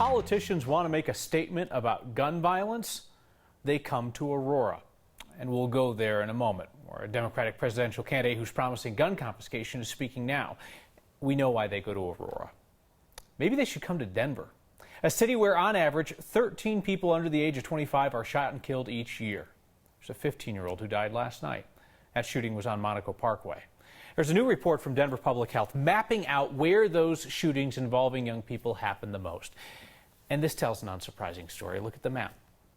politicians want to make a statement about gun violence, they come to Aurora. And we'll go there in a moment, where a Democratic presidential candidate who's promising gun confiscation is speaking now. We know why they go to Aurora. Maybe they should come to Denver, a city where on average 13 people under the age of 25 are shot and killed each year. There's a 15-year-old who died last night. That shooting was on Monaco Parkway. There's a new report from Denver Public Health mapping out where those shootings involving young people happen the most. And this tells an unsurprising story. Look at the map.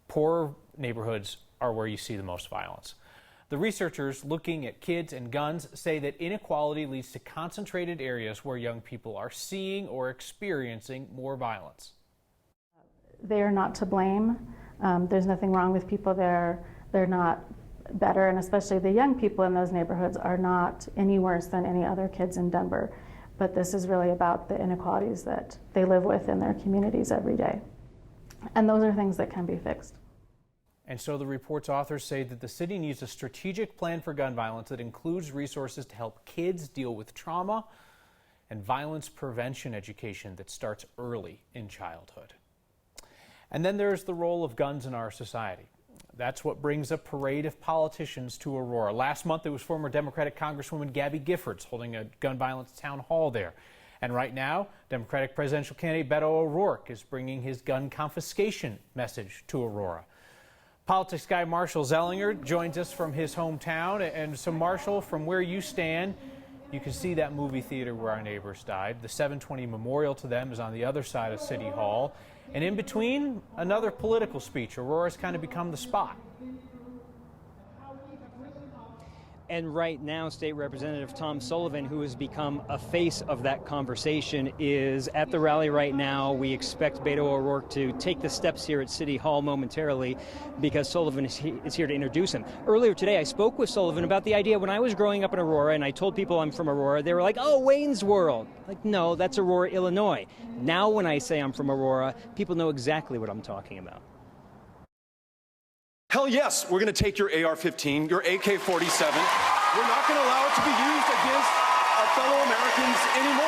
Poor neighborhoods are where you see the most violence. The researchers looking at kids and guns say that inequality leads to concentrated areas where young people are seeing or experiencing more violence. They are not to blame. There's nothing wrong with people there. They're not better, and especially the young people in those neighborhoods are not any worse than any other kids in Denver. But this is really about the inequalities that they live with in their communities every day. And those are things that can be fixed. And so the report's authors say that the city needs a strategic plan for gun violence that includes resources to help kids deal with trauma and violence prevention education that starts early in childhood. And then there's the role of guns in our society. That's what brings a parade of politicians to Aurora. Last month, it was former Democratic Congresswoman Gabby Giffords holding a gun violence town hall there. And right now, Democratic presidential candidate Beto O'Rourke is bringing his gun confiscation message to Aurora. Politics guy Marshall Zellinger joins us from his hometown. And so, Marshall, from where you stand, you can see that movie theater where our neighbors died. The 720 memorial to them is on the other side of City Hall. And in between, another political speech. Aurora's kind of become the spot. And right now, State Representative Tom Sullivan, who has become a face of that conversation, is at the rally right now. We expect Beto O'Rourke to take the steps here at City Hall momentarily because Sullivan is here to introduce him. Earlier today, I spoke with Sullivan about the idea when I was growing up in Aurora and I told people I'm from Aurora, they were like, oh, Wayne's World. Like, no, that's Aurora, Illinois. Now when I say I'm from Aurora, people know exactly what I'm talking about. Hell yes, we're going to take your AR-15, your AK-47. We're not going to allow it to be used against our fellow Americans anymore.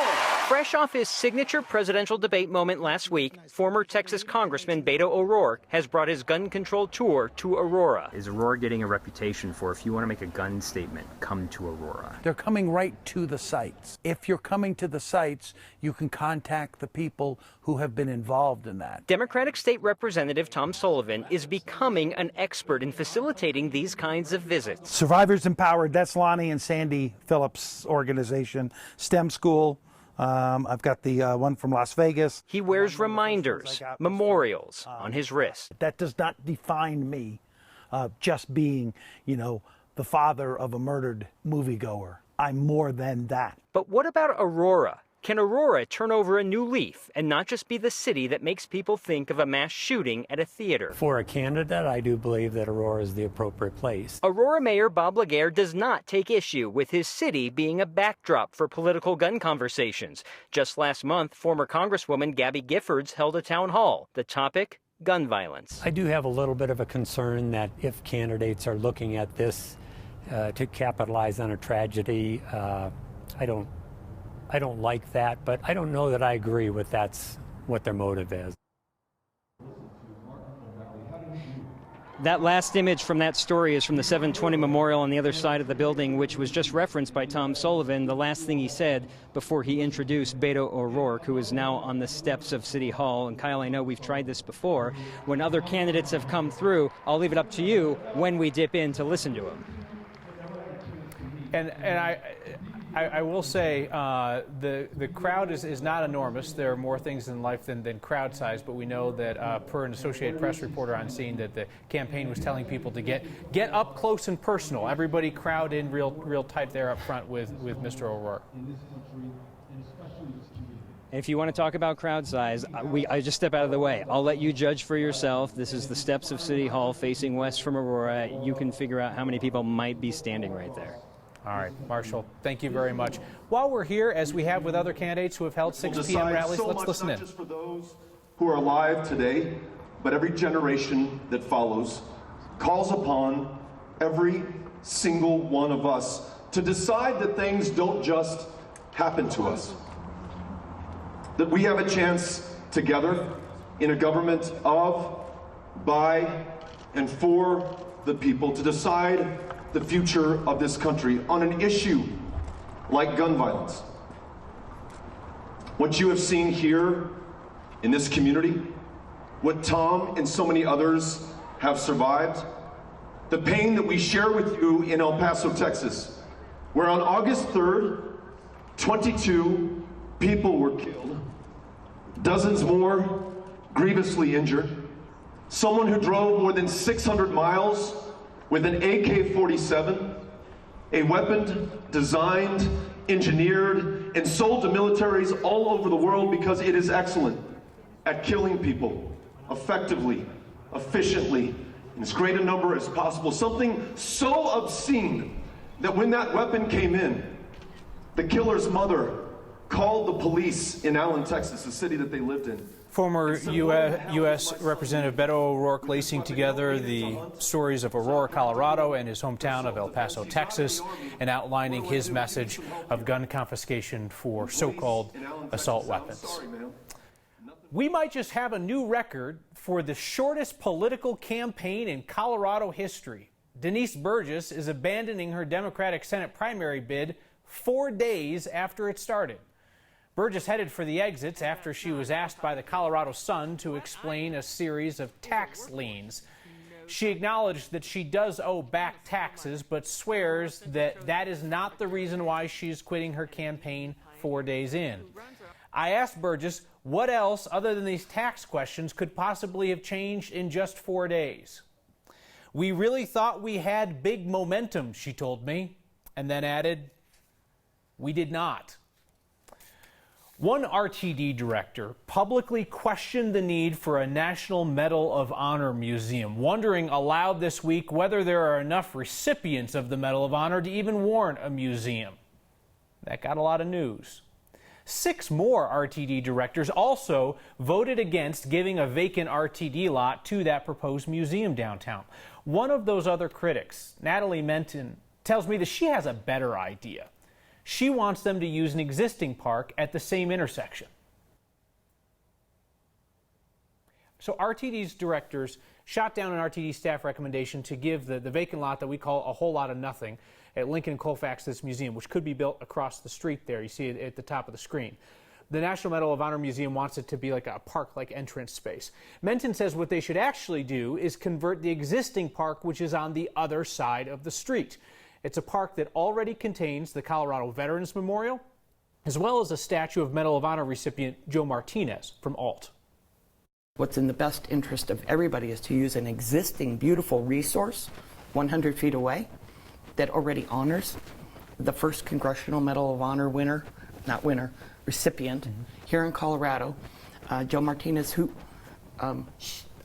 Fresh off his signature presidential debate moment last week, former Texas Congressman Beto O'Rourke has brought his gun control tour to Aurora. Is Aurora getting a reputation for, if you want to make a gun statement, come to Aurora? They're coming right to the sites. If you're coming to the sites, you can contact the people who have been involved in that. Democratic State Representative Tom Sullivan is becoming an expert in facilitating these kinds of visits. Survivors Empowered, that's Lonnie and Sandy Phillips' organization. STEM School. I've got the one from Las Vegas. He wears reminders, memorials on his wrist. That does not define me just being, the father of a murdered moviegoer. I'm more than that. But what about Aurora? Can Aurora turn over a new leaf and not just be the city that makes people think of a mass shooting at a theater? For a candidate, I do believe that Aurora is the appropriate place. Aurora Mayor Bob Laguerre does not take issue with his city being a backdrop for political gun conversations. Just last month, former Congresswoman Gabby Giffords held a town hall. The topic, gun violence. I do have a little bit of a concern that if candidates are looking at this to capitalize on a tragedy, I don't like that, but I don't know that I agree with that's what their motive is. That last image from that story is from the 720 Memorial on the other side of the building, which was just referenced by Tom Sullivan. The last thing he said before he introduced Beto O'Rourke, who is now on the steps of City Hall. And Kyle, I know we've tried this before. When other candidates have come through, I'll leave it up to you when we dip in to listen to them. And I will say the crowd is not enormous. There are more things in life than crowd size, but we know that per an Associated Press reporter on scene that the campaign was telling people to get up close and personal. Everybody crowd in real tight there up front with Mr. O'Rourke. If you want to talk about crowd size, I just step out of the way. I'll let you judge for yourself. This is the steps of City Hall facing west from Aurora. You can figure out how many people might be standing right there. All right, Marshall, thank you very much. While we're here, as we have with other candidates who have held 6 p.m. rallies, let's listen in. Not just for those who are alive today, but every generation that follows calls upon every single one of us to decide that things don't just happen to us. That we have a chance together in a government of, by, and for the people to decide the future of this country on an issue like gun violence. What you have seen here in this community, what Tom and so many others have survived, the pain that we share with you in El Paso, Texas, where on August 3rd, 22 people were killed, dozens more grievously injured, someone who drove more than 600 miles with an AK-47, a weapon designed, engineered, and sold to militaries all over the world because it is excellent at killing people effectively, efficiently, in as great a number as possible. Something so obscene that when that weapon came in, the killer's mother called the police in Allen, Texas, the city that they lived in. Former U.S. Representative Beto O'Rourke lacing together the stories of Aurora, Colorado, and his hometown of El Paso, Texas, and outlining his message of gun confiscation for so-called assault weapons. We might just have a new record for the shortest political campaign in Colorado history. Denise Burgess is abandoning her Democratic Senate primary bid 4 days after it started. Burgess headed for the exits after she was asked by the Colorado Sun to explain a series of tax liens. She acknowledged that she does owe back taxes, but swears that that is not the reason why she's quitting her campaign 4 days in. I asked Burgess what else, other than these tax questions, could possibly have changed in just 4 days. We really thought we had big momentum, she told me, and then added, we did not. One RTD director publicly questioned the need for a National Medal of Honor museum, wondering aloud this week whether there are enough recipients of the Medal of Honor to even warrant a museum. That got a lot of news. 6 more RTD directors also voted against giving a vacant RTD lot to that proposed museum downtown. One of those other critics, Natalie Menton, tells me that she has a better idea. She wants them to use an existing park at the same intersection. So RTD's directors shot down an RTD staff recommendation to give the vacant lot that we call a whole lot of nothing at Lincoln and Colfax, this museum, which could be built across the street there. You see it at the top of the screen. The National Medal of Honor Museum wants it to be like a park-like entrance space. Menton says what they should actually do is convert the existing park, which is on the other side of the street. It's a park that already contains the Colorado Veterans Memorial, as well as a statue of Medal of Honor recipient Joe Martinez from ALT. What's in the best interest of everybody is to use an existing beautiful resource 100 feet away that already honors the first Congressional Medal of Honor recipient here in Colorado, Joe Martinez, who I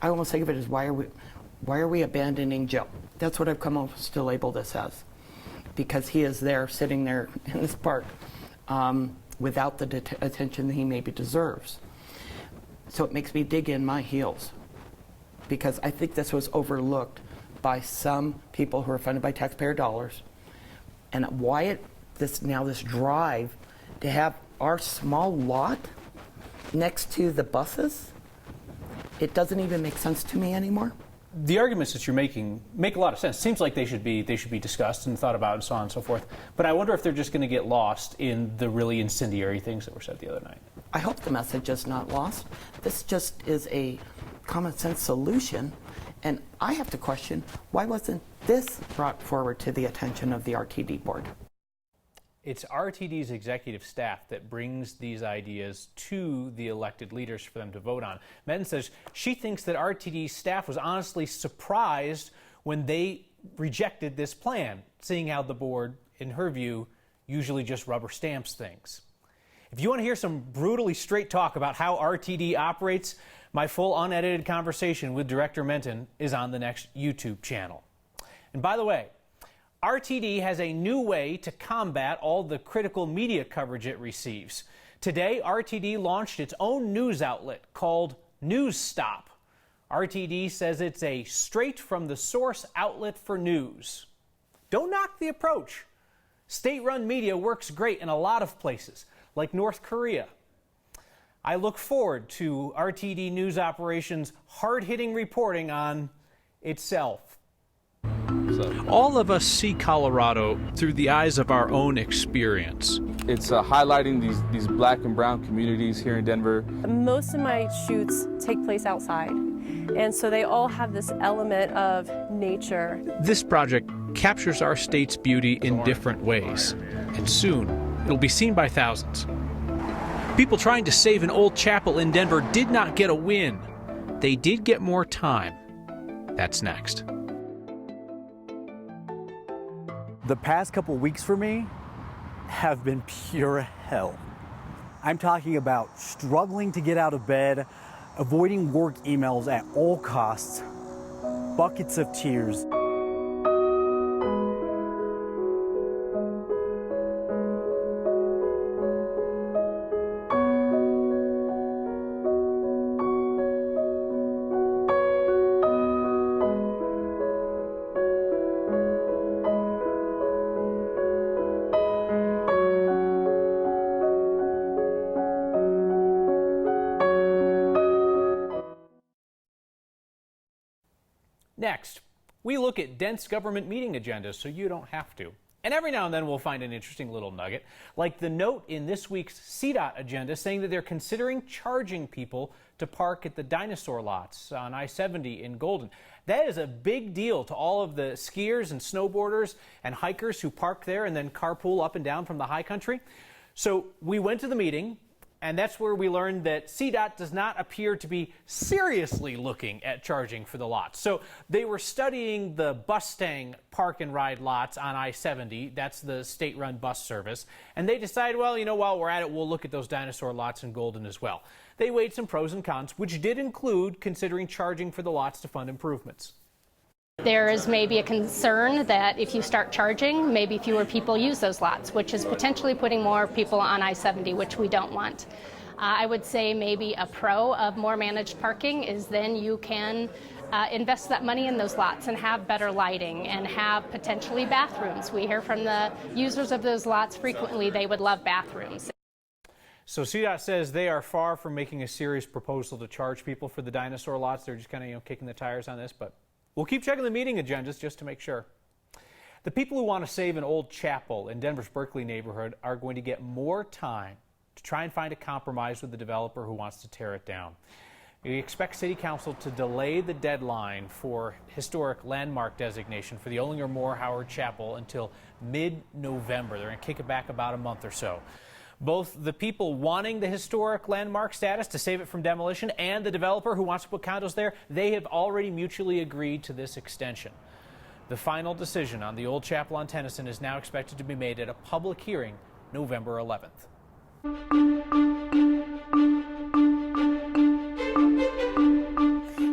almost think of it as why are we abandoning Joe? That's what I've come up to label this as, because he is there sitting there in this park without the attention that he maybe deserves. So it makes me dig in my heels, because I think this was overlooked by some people who are funded by taxpayer dollars, and why this drive to have our small lot next to the buses, it doesn't even make sense to me anymore. The arguments that you're making make a lot of sense. Seems like they should be discussed and thought about and so on and so forth. But I wonder if they're just going to get lost in the really incendiary things that were said the other night. I hope the message is not lost. This just is a common sense solution. And I have to question, why wasn't this brought forward to the attention of the RTD board? It's RTD's executive staff that brings these ideas to the elected leaders for them to vote on. Menton says she thinks that RTD's staff was honestly surprised when they rejected this plan, seeing how the board, in her view, usually just rubber stamps things. If you want to hear some brutally straight talk about how RTD operates, my full unedited conversation with Director Menton is on the next YouTube channel. And by the way, RTD has a new way to combat all the critical media coverage it receives. Today, RTD launched its own news outlet called News Stop. RTD says it's a straight-from-the-source outlet for news. Don't knock the approach. State-run media works great in a lot of places, like North Korea. I look forward to RTD News Operations' hard-hitting reporting on itself. All of us see Colorado through the eyes of our own experience. It's highlighting these black and brown communities here in Denver. Most of my shoots take place outside, and so they all have this element of nature. This project captures our state's beauty in different ways, and soon it'll be seen by thousands. People trying to save an old chapel in Denver did not get a win. They did get more time. That's next. The past couple weeks for me have been pure hell. I'm talking about struggling to get out of bed, avoiding work emails at all costs, buckets of tears. Next, we look at dense government meeting agendas so you don't have to. And every now and then we'll find an interesting little nugget, like the note in this week's CDOT agenda saying that they're considering charging people to park at the dinosaur lots on I-70 in Golden. That is a big deal to all of the skiers and snowboarders and hikers who park there and then carpool up and down from the high country. So we went to the meeting, and that's where we learned that CDOT does not appear to be seriously looking at charging for the lots. So they were studying the Mustang park and ride lots on I-70. That's the state-run bus service. And they decided, well, you know, while we're at it, we'll look at those dinosaur lots in Golden as well. They weighed some pros and cons, which did include considering charging for the lots to fund improvements. There is maybe a concern that if you start charging, maybe fewer people use those lots, which is potentially putting more people on I-70, which we don't want. I would say maybe a pro of more managed parking is then you can invest that money in those lots and have better lighting and have potentially bathrooms. We hear from the users of those lots frequently they would love bathrooms. So CDOT says they are far from making a serious proposal to charge people for the dinosaur lots. They're just kind of, kicking the tires on this, but we'll keep checking the meeting agendas just to make sure. The people who want to save an old chapel in Denver's Berkeley neighborhood are going to get more time to try and find a compromise with the developer who wants to tear it down. We expect City Council to delay the deadline for historic landmark designation for the Olinger Moore Howard Chapel until mid-November. They're going to kick it back about a month or so. Both the people wanting the historic landmark status to save it from demolition and the developer who wants to put condos there, they have already mutually agreed to this extension. The final decision on the old chapel on Tennyson is now expected to be made at a public hearing November 11th.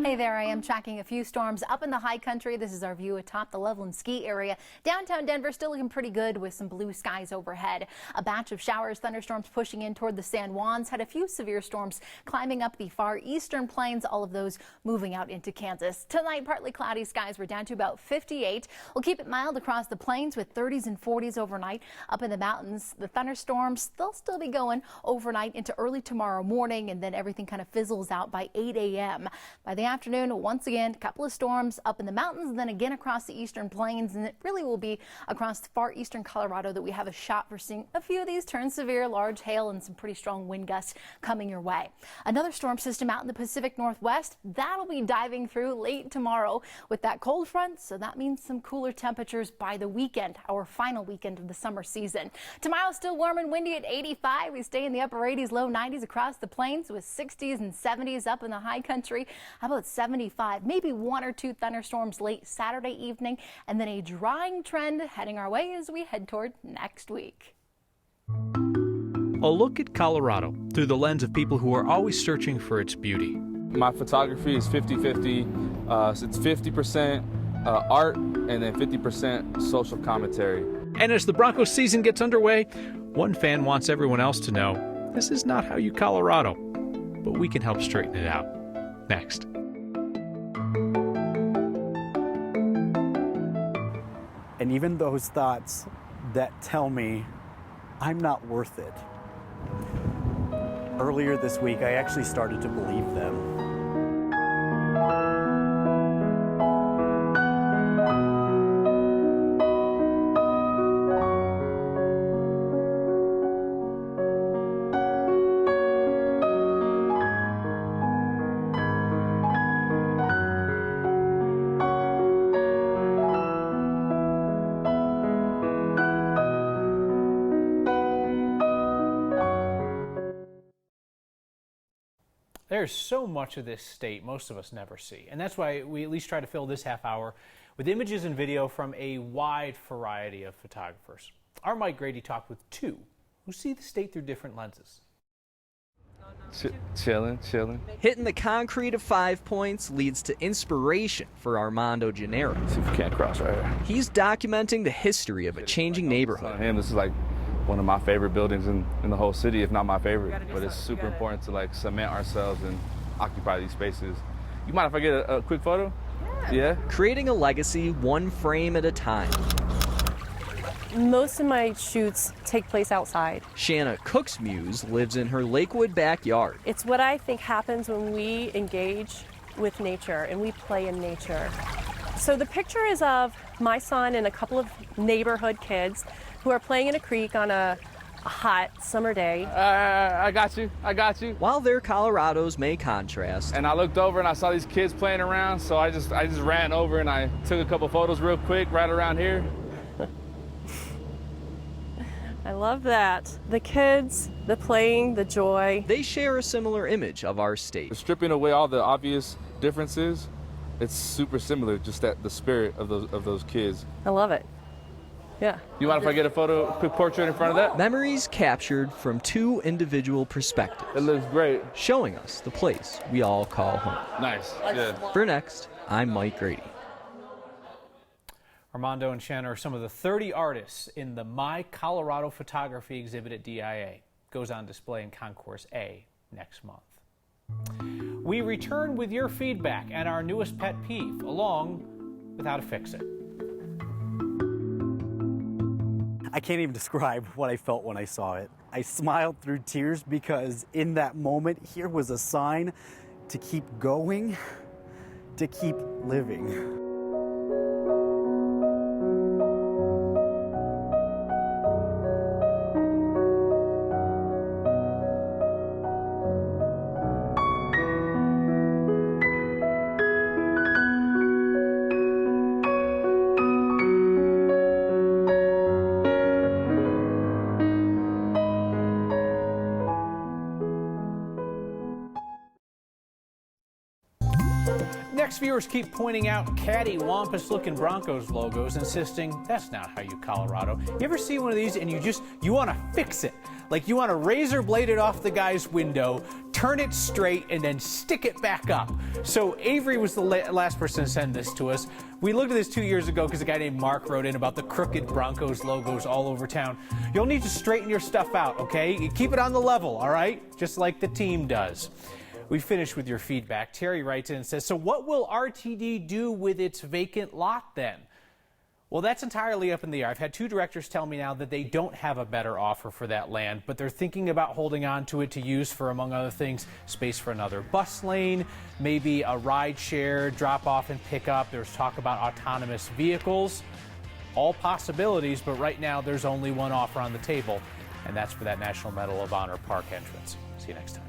Hey there, I am tracking a few storms up in the high country. This is our view atop the Loveland ski area. Downtown Denver still looking pretty good with some blue skies overhead. A batch of showers, thunderstorms pushing in toward the San Juans. Had a few severe storms climbing up the far eastern plains, all of those moving out into Kansas. Tonight, partly cloudy skies. We're down to about 58. We'll keep it mild across the plains with 30s and 40s overnight. Up in the mountains, the thunderstorms, they'll still be going overnight into early tomorrow morning, and then everything kind of fizzles out by 8 a.m. By the afternoon, once again, a couple of storms up in the mountains and then again across the eastern plains, and it really will be across the far eastern Colorado that we have a shot for seeing a few of these turn severe, large hail and some pretty strong wind gusts coming your way. Another storm system out in the Pacific Northwest, that'll be diving through late tomorrow with that cold front, so that means some cooler temperatures by the weekend, our final weekend of the summer season. Tomorrow still warm and windy at 85. We stay in the upper 80s, low 90s across the plains with 60s and 70s up in the high country. How about 75, maybe one or two thunderstorms late Saturday evening, and then a drying trend heading our way as we head toward next week. A look at Colorado through the lens of people who are always searching for its beauty. My photography is 50-50, so it's 50% art and then 50% social commentary. And as the Broncos season gets underway, one fan wants everyone else to know this is not how you Colorado, but we can help straighten it out. Next. And even those thoughts that tell me I'm not worth it Earlier this week, I actually started to believe them. There's so much of this state most of us never see, and that's why we at least try to fill this half hour with images and video from a wide variety of photographers. Our Mike Grady talked with two who see the state through different lenses. Chilling. Hitting the concrete of 5 Points leads to inspiration for Armando Gennaro. See if you can't cross right here. He's documenting the history of a changing neighborhood. This is like one of my favorite buildings in the whole city, if not my favorite. But it's super important to like cement ourselves and occupy these spaces. You mind if I get a quick photo? Yeah. Creating a legacy one frame at a time. Most of my shoots take place outside. Shanna Cook's muse lives in her Lakewood backyard. It's what I think happens when we engage with nature and we play in nature. So the picture is of my son and a couple of neighborhood kids who are playing in a creek on a hot summer day. I got you. While their Colorados may contrast. And I looked over and I saw these kids playing around, so I just ran over and I took a couple photos real quick right around here. I love that. The kids, the playing, the joy. They share a similar image of our state. Stripping away all the obvious differences, it's super similar, just that the spirit of those kids. I love it. Yeah. You mind if I get a quick portrait in front of that? Memories captured from two individual perspectives. It looks great. Showing us the place we all call home. Nice. Good. For Next, I'm Mike Grady. Armando and Shanna are some of the 30 artists in the My Colorado Photography exhibit at DIA. Goes on display in Concourse A next month. We return with your feedback and our newest pet peeve, along with how to fix it. I can't even describe what I felt when I saw it. I smiled through tears because in that moment, here was a sign to keep going, to keep living. Next, viewers keep pointing out catty-wampus-looking Broncos logos, insisting that's not how you Colorado. You ever see one of these and you want to fix it? Like you want to razor blade it off the guy's window, turn it straight, and then stick it back up. So Avery was the last person to send this to us. We looked at this 2 years ago because a guy named Mark wrote in about the crooked Broncos logos all over town. You'll need to straighten your stuff out, okay? You keep it on the level, all right? Just like the team does. We finished with your feedback. Terry writes in and says, so what will RTD do with its vacant lot then? Well, that's entirely up in the air. I've had two directors tell me now that they don't have a better offer for that land, but they're thinking about holding on to it to use for, among other things, space for another bus lane, maybe a ride share, drop off and pick up. There's talk about autonomous vehicles. All possibilities, but right now there's only one offer on the table, and that's for that National Medal of Honor Park entrance. See you next time.